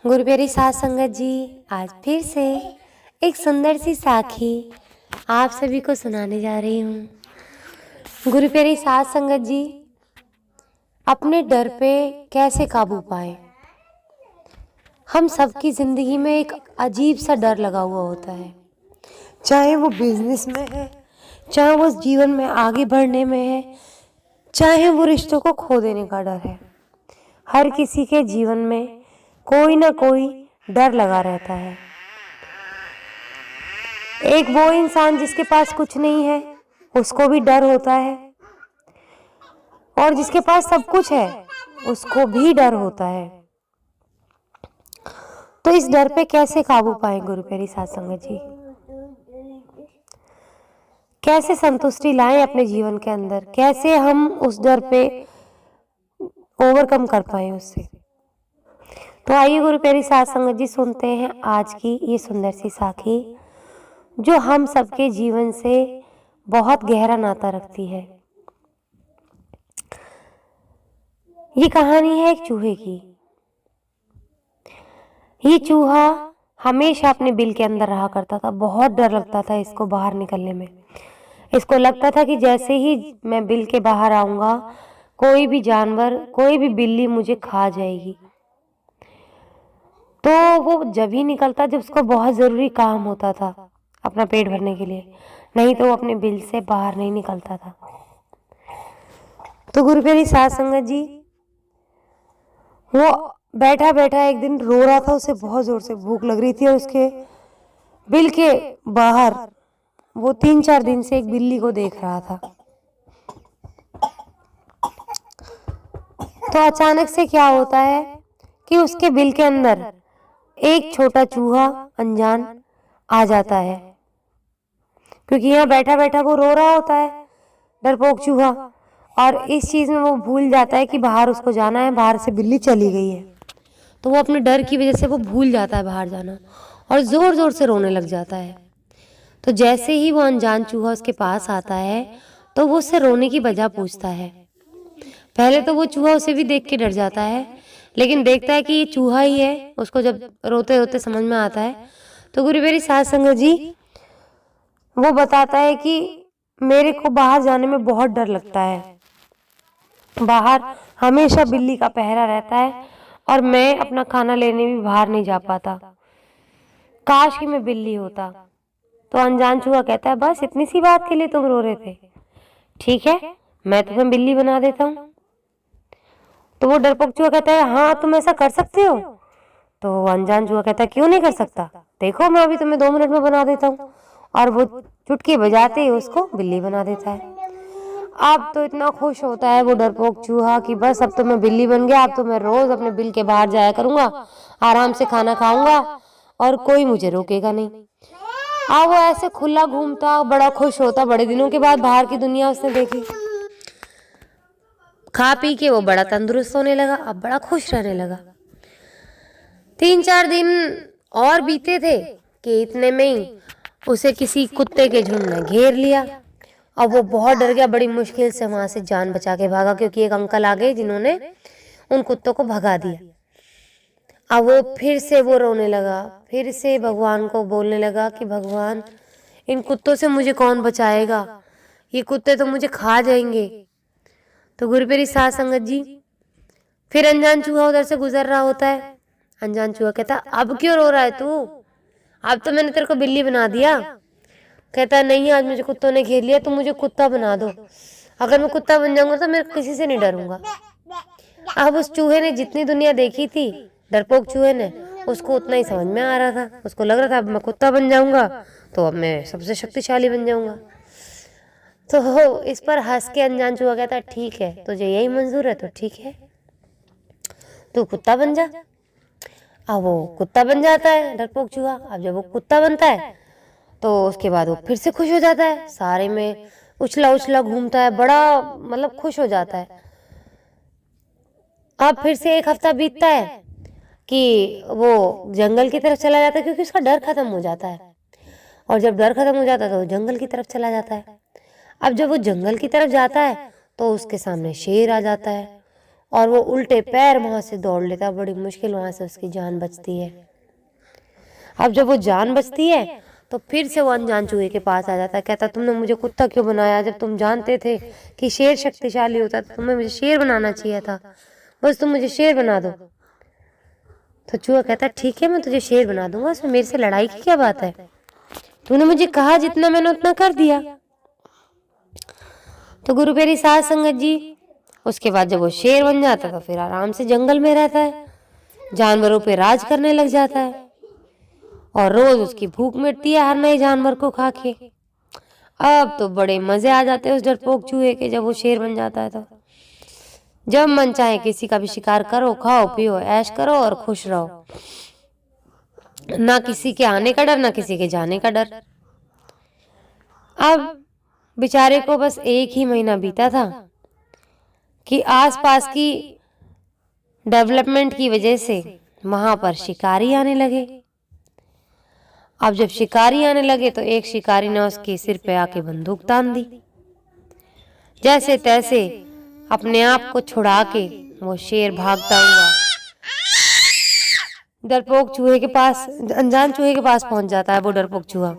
गुरु प्यारी साध संगत जी, आज फिर से एक सुंदर सी साखी आप सभी को सुनाने जा रही हूँ। गुरु प्यारी साध संगत जी, अपने डर पे कैसे काबू पाएं। हम सबकी जिंदगी में एक अजीब सा डर लगा हुआ होता है, चाहे वो बिजनेस में है, चाहे वो जीवन में आगे बढ़ने में है, चाहे वो रिश्तों को खो देने का डर है। हर किसी के जीवन में कोई ना कोई डर लगा रहता है। एक वो इंसान जिसके पास कुछ नहीं है, उसको भी डर होता है, और जिसके पास सब कुछ है उसको भी डर होता है। तो इस डर पे कैसे काबू पाएं गुरु प्यारी साध संगत जी? कैसे संतुष्टि लाएं अपने जीवन के अंदर? कैसे हम उस डर पे ओवरकम कर पाएं उससे? तो आइए गुरु प्यारी साध संगत जी, सुनते हैं आज की ये सुंदर सी साखी जो हम सबके जीवन से बहुत गहरा नाता रखती है। ये कहानी है एक चूहे की। ये चूहा हमेशा अपने बिल के अंदर रहा करता था। बहुत डर लगता था इसको बाहर निकलने में। इसको लगता था कि जैसे ही मैं बिल के बाहर आऊंगा, कोई भी जानवर, कोई भी बिल्ली मुझे खा जाएगी। तो वो जब ही निकलता जब उसको बहुत ज़रूरी काम होता था अपना पेट भरने के लिए, नहीं तो वो अपने बिल से बाहर नहीं निकलता था। तो गुरु प्यारी साध संगत जी, वो बैठा बैठा एक दिन रो रहा था। उसे बहुत ज़ोर से भूख लग रही थी और उसके बिल के बाहर वो 3-4 दिन से एक बिल्ली को देख रहा था। तो अचानक से क्या होता है कि उसके बिल के अंदर एक छोटा चूहा अनजान आ जाता है, क्योंकि यहाँ बैठा बैठा वो रो रहा होता है, डरपोक चूहा, और इस चीज़ में वो भूल जाता है कि बाहर उसको जाना है, बाहर से बिल्ली चली गई है। तो वो अपने डर की वजह से वो भूल जाता है बाहर जाना और ज़ोर ज़ोर से रोने लग जाता है। तो जैसे ही वो अनजान चूहा उसके पास आता है तो वो उससे रोने की वजह पूछता है। पहले तो वो चूहा उसे भी देख के डर जाता है, लेकिन देखता है कि ये चूहा ही है। उसको जब रोते रोते समझ में आता है तो गुरु प्यारी साध संगत जी, वो बताता है कि मेरे को बाहर जाने में बहुत डर लगता है। बाहर हमेशा बिल्ली का पहरा रहता है और मैं अपना खाना लेने भी बाहर नहीं जा पाता। काश कि मैं बिल्ली होता। तो अनजान चूहा कहता है, बस इतनी सी बात के लिए तुम रो रहे थे? ठीक है, मैं तुम्हें बिल्ली बना देता हूँ। तो वो डरपोक चूहा कहता है, हाँ तुम ऐसा कर सकते हो? तो अनजान चूहा कहता है, क्यों नहीं कर सकता, देखो मैं अभी तुम्हें 2 मिनट में बना देता हूँ। और वो चुटकी बजाते ही उसको बिल्ली बना देता है। अब तो इतना खुश होता है वो डरपोक चूहा कि बस अब तो मैं बिल्ली बन गया, अब तो मैं रोज अपने बिल के बाहर जाया करूंगा, आराम से खाना खाऊंगा और कोई मुझे रोकेगा नहीं। अब वो ऐसे खुला घूमता, बड़ा खुश होता। बड़े दिनों के बाद बाहर की दुनिया उसने देखी। खा पी के वो बड़ा तंदुरुस्त होने लगा, अब बड़ा खुश रहने लगा। 3-4 दिन और बीते थे कि इतने में ही उसे किसी कुत्ते के झुंड ने घेर लिया। अब वो बहुत डर गया, बड़ी मुश्किल से वहां से जान बचा के भागा, क्योंकि एक अंकल आ गए जिन्होंने उन कुत्तों को भगा दिया। अब वो फिर से वो रोने लगा, फिर से भगवान को बोलने लगा कि भगवान, इन कुत्तों से मुझे कौन बचाएगा, ये कुत्ते तो मुझे खा जाएंगे। तो गुरु प्यारी साध संगत जी, फिर अनजान चूहा उधर से गुजर रहा होता है। अनजान चूहा कहता, अब क्यों रो रहा है तू, अब तो मैंने तेरे को बिल्ली बना दिया। कहता, नहीं आज मुझे कुत्तों ने घेर लिया, तुम मुझे कुत्ता बना दो। अगर मैं कुत्ता बन जाऊंगा तो मैं किसी से नहीं डरूंगा। अब उस चूहे ने जितनी दुनिया देखी थी, डरपोक चूहे ने, उसको उतना ही समझ में आ रहा था। उसको लग रहा था अब मैं कुत्ता बन जाऊंगा तो अब मैं सबसे शक्तिशाली बन जाऊंगा। तो इस पर हंस के अनजान चूहा कहता, ठीक है तुझे यही मंजूर है तो ठीक है, तू कुत्ता बन जा। अब वो कुत्ता बन जाता है डरपोक चूहा। अब जब वो कुत्ता बनता है तो उसके बाद वो फिर से खुश हो जाता है, सारे में उछला उछला घूमता है, बड़ा मतलब खुश हो जाता है। अब फिर से 1 हफ्ता बीतता है कि वो जंगल की तरफ चला जाता है, क्योंकि उसका डर खत्म हो जाता है। और जब डर खत्म हो जाता है तो वो जंगल की तरफ चला जाता है। अब जब वो जंगल की तरफ जाता है तो उसके सामने शेर आ जाता है और वो उल्टे पैर वहां से दौड़ लेता। बड़ी मुश्किल वहां से उसकी जान बचती है। अब जब वो जान बचती है तो फिर से वो अनजान चूहे के पास आ जाता है। कहता, तुमने मुझे कुत्ता क्यों बनाया? जब तुम जानते थे कि शेर शक्तिशाली होता तो तुम्हें मुझे शेर बनाना चाहिए था। बस तुम मुझे शेर बना दो। तो चूहा कहता, ठीक है, मैं तुझे शेर बना दूंगा, उसमें मेरे से लड़ाई की क्या बात है? तूने मुझे कहा जितना मैंने उतना कर दिया। तो गुरु प्यारी साध संगत जी, उसके बाद जब वो शेर बन जाता तो फिर आराम से जंगल में रहता है, जानवरों पे राज करने लग जाता है और रोज उसकी भूख मिटती है हर नए जानवर को खा के। अब तो बड़े मजे आ जाते हैं उस डरपोक चूहे के जब वो शेर बन जाता है। तो जब मन चाहे किसी का भी शिकार करो, खाओ पियो, ऐश करो और खुश रहो। ना किसी के आने का डर, ना किसी के जाने का डर। अब बेचारे को बस 1 ही महीना बीता था कि आसपास की डेवलपमेंट की वजह से वहां पर शिकारी आने लगे। अब जब शिकारी आने लगे तो एक शिकारी ने उसके सिर पे आके बंदूक तान दी। जैसे तैसे अपने आप को छुड़ा के वो शेर भागता हुआ डरपोक चूहे के पास, अनजान चूहे के पास पहुंच जाता है वो डरपोक चूहा।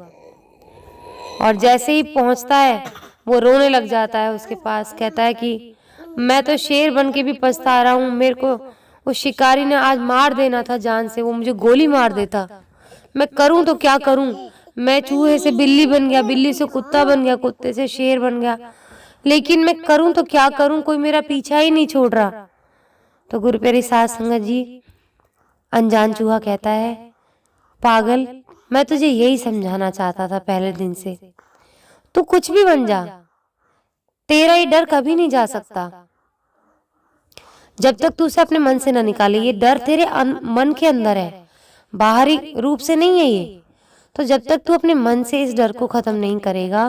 और जैसे ही पहुंचता है वो रोने लग जाता है उसके पास। कहता है कि मैं तो शेर बन के भी पछता रहा हूँ, मेरे को उस शिकारी ने आज मार देना था जान से, वो मुझे गोली मार देता। मैं करूं तो क्या करूं? मैं चूहे से बिल्ली बन गया, बिल्ली से कुत्ता बन गया, कुत्ते से शेर बन गया, लेकिन मैं करूं तो क्या करूं? कोई मेरा पीछा ही नहीं छोड़ रहा। तो गुरु प्यारी साध संगत जी, अनजान चूहा कहता है, पागल, मैं तुझे यही समझाना चाहता था पहले दिन से। तू कुछ भी बन जा, तेरा ये डर कभी नहीं जा सकता जब तक तू उसे अपने मन से ना निकाले। ये डर तेरे मन के अंदर है, बाहरी रूप से नहीं है ये। तो जब तक तू अपने मन से इस डर को खत्म नहीं करेगा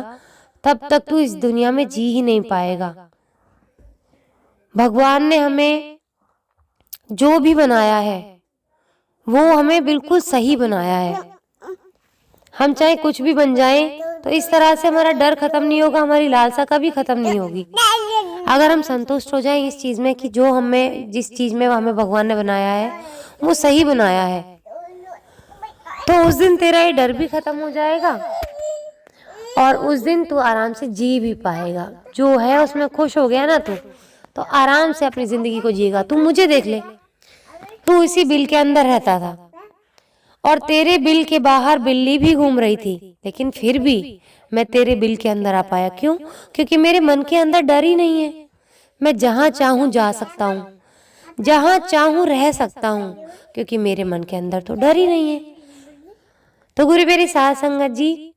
तब तक तू इस दुनिया में जी ही नहीं पाएगा। भगवान ने हमें जो भी बनाया है वो हमें बिल्कुल सही बनाया है। हम चाहे कुछ भी बन जाएं तो इस तरह से हमारा डर खत्म नहीं होगा, हमारी लालसा कभी खत्म नहीं होगी। अगर हम संतुष्ट हो जाएं इस चीज में कि जो हमें, जिस चीज में हमें भगवान ने बनाया है वो सही बनाया है, तो उस दिन तेरा ये डर भी खत्म हो जाएगा और उस दिन तू आराम से जी भी पाएगा। जो है उसमें खुश हो गया ना तू, तो आराम से अपनी जिंदगी को जिएगा। तू मुझे देख ले, तू इसी बिल के अंदर रहता था और तेरे बिल के बाहर बिल्ली भी घूम रही थी, लेकिन फिर भी मैं तेरे बिल के अंदर आ पाया। क्यों? क्योंकि मेरे मन के अंदर डर ही नहीं है। मैं जहां चाहूं जा सकता हूं, जहां चाहूं रह सकता हूं, क्योंकि मेरे मन के अंदर तो डर ही नहीं है। तो गुरु प्यारी साध संगत जी,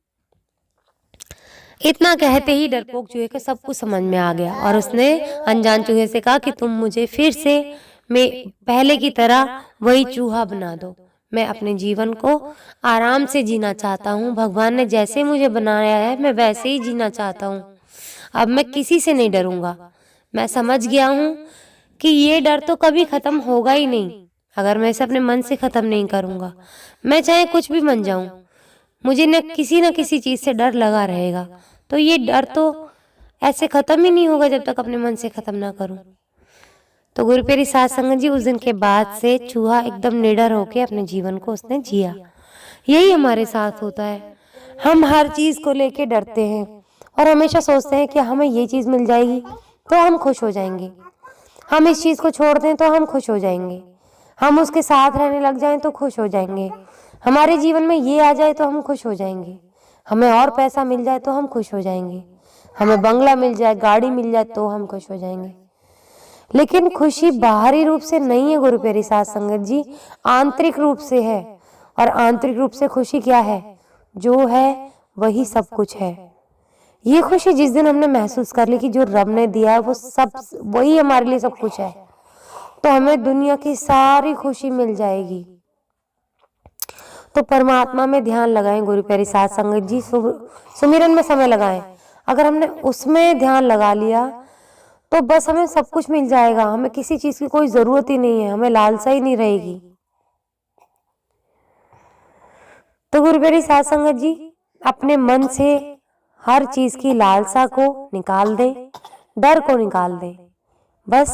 इतना कहते ही डरपोक चूहे को सब कुछ समझ में आ गया और उसने अनजान चूहे से कहा कि तुम मुझे फिर से मैं पहले की तरह वही चूहा बना दो। मैं अपने जीवन को आराम से जीना चाहता हूँ। भगवान ने जैसे मुझे बनाया है मैं वैसे ही जीना चाहता हूँ। अब मैं किसी से नहीं डरूंगा। मैं समझ गया हूँ कि ये डर तो कभी खत्म होगा ही नहीं अगर मैं इसे अपने मन से खत्म नहीं करूंगा। मैं चाहे कुछ भी बन जाऊं, मुझे न किसी चीज से डर लगा रहेगा। तो ये डर तो ऐसे खत्म ही नहीं होगा जब तक अपने मन से खत्म ना करूं। तो गुरु प्यारी साध संगत जी, उस दिन के बाद से चूहा एकदम निडर होके अपने जीवन को उसने जिया। यही हमारे साथ होता है। हम हर चीज को लेके डरते हैं और हमेशा सोचते हैं कि हमें ये चीज मिल जाएगी तो हम खुश हो जाएंगे, हम इस चीज को छोड़ दें तो हम खुश हो जाएंगे, हम उसके साथ रहने लग जाएं तो खुश हो जाएंगे, हमारे जीवन में ये आ जाए तो हम खुश हो जाएंगे, हमें और पैसा मिल जाए तो हम खुश हो जाएंगे, हमें बंगला मिल जाए, गाड़ी मिल जाए तो हम खुश हो जाएंगे। लेकिन खुशी बाहरी रूप से नहीं है गुरु प्यारी साध संगत जी, आंतरिक रूप से है। और आंतरिक रूप से खुशी क्या है? जो है वही सब कुछ है। ये खुशी जिस दिन हमने महसूस कर ली कि जो रब ने दिया है वो सब, वही हमारे लिए सब कुछ है, तो हमें दुनिया की सारी खुशी मिल जाएगी। तो परमात्मा में ध्यान लगाएं गुरु प्यारी साध संगत जी, सुमिरन में समय लगाएं। अगर हमने उसमें ध्यान लगा लिया तो बस हमें सब कुछ मिल जाएगा, हमें किसी चीज की कोई जरूरत ही नहीं है, हमें लालसा ही नहीं रहेगी। तो गुरु प्यारी साध संगत जी, अपने मन से हर चीज की लालसा को निकाल दें, डर को निकाल दें, बस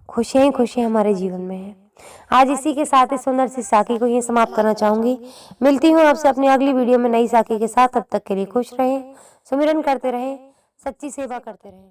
खुशियाँ ही खुशियाँ हमारे जीवन में हैं। आज इसी के साथ इस सुंदर सी साखी को यहीं समाप्त करना चाहूँगी। मिलती हूँ आपसे अपनी अगली वीडियो में नई साखी के साथ। तब तक के लिए खुश रहें, सुमिरन करते रहें, सच्ची सेवा करते रहें।